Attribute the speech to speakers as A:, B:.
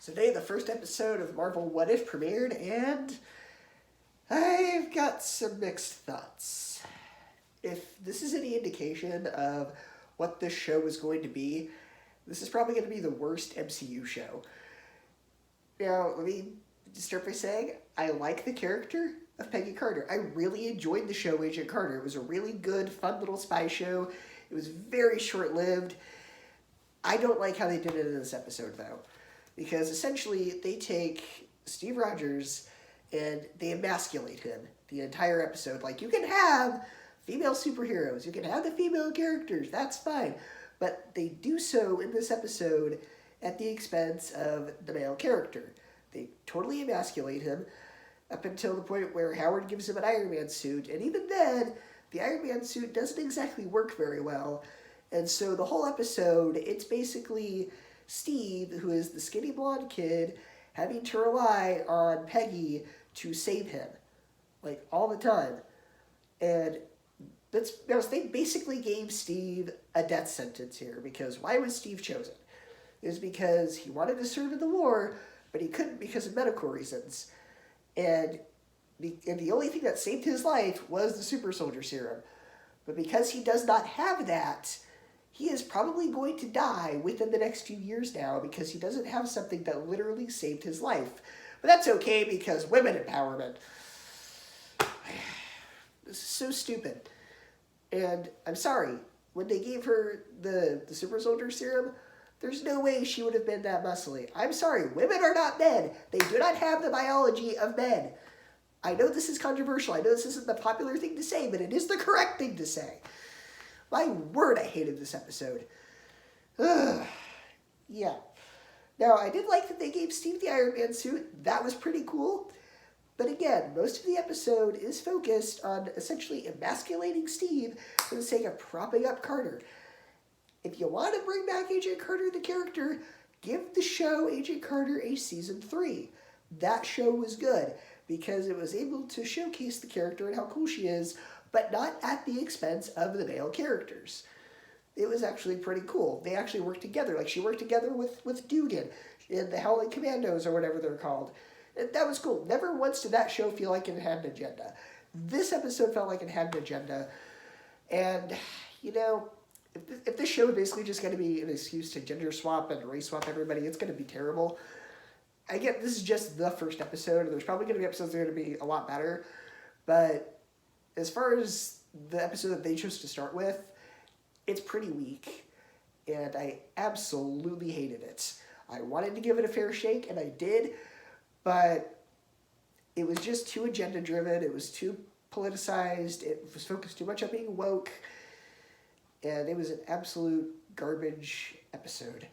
A: Today, the first episode of Marvel What If premiered, and I've got some mixed thoughts. If this is any indication of what this show is going to be, this is probably going to be the worst MCU show. Now, let me start by saying, I like the character of Peggy Carter. I really enjoyed the show Agent Carter. It was a really good, fun little spy show. It was very short-lived. I don't like how they did it in this episode, though. Because essentially, they take Steve Rogers and they emasculate him the entire episode. Like, you can have female superheroes, you can have the female characters, that's fine. But they do so in this episode at the expense of the male character. They totally emasculate him up until the point where Howard gives him an Iron Man suit. And even then, the Iron Man suit doesn't exactly work very well. And so the whole episode, it's basically Steve, who is the skinny blonde kid, having to rely on Peggy to save him, like, all the time. And they basically gave Steve a death sentence here, because why was Steve chosen? It was because he wanted to serve in the war, but he couldn't because of medical reasons. And the only thing that saved his life was the super soldier serum. But because he does not have that, he is probably going to die within the next few years now because he doesn't have something that literally saved his life. But that's okay because women empowerment. This is so stupid. And I'm sorry, when they gave her the super soldier serum, there's no way she would have been that muscly. I'm sorry, women are not men. They do not have the biology of men. I know this is controversial. I know this isn't the popular thing to say, but it is the correct thing to say. My word, I hated this episode. Ugh. Yeah. Now, I did like that they gave Steve the Iron Man suit. That was pretty cool. But again, most of the episode is focused on essentially emasculating Steve for the sake of propping up Carter. If you want to bring back Agent Carter, the character, give the show Agent Carter a Season 3. That show was good because it was able to showcase the character and how cool she is, but not at the expense of the male characters. It was actually pretty cool. They actually worked together. Like, she worked together with Dugan in the Howling Commandos or whatever they're called. And that was cool. Never once did that show feel like it had an agenda. This episode felt like it had an agenda. And, you know, if this show is basically just going to be an excuse to gender swap and race swap everybody, it's going to be terrible. I get this is just the first episode, and there's probably going to be episodes that are going to be a lot better. But as far as the episode that they chose to start with, it's pretty weak, and I absolutely hated it. I wanted to give it a fair shake, and I did, but it was just too agenda-driven, it was too politicized, it was focused too much on being woke, and it was an absolute garbage episode.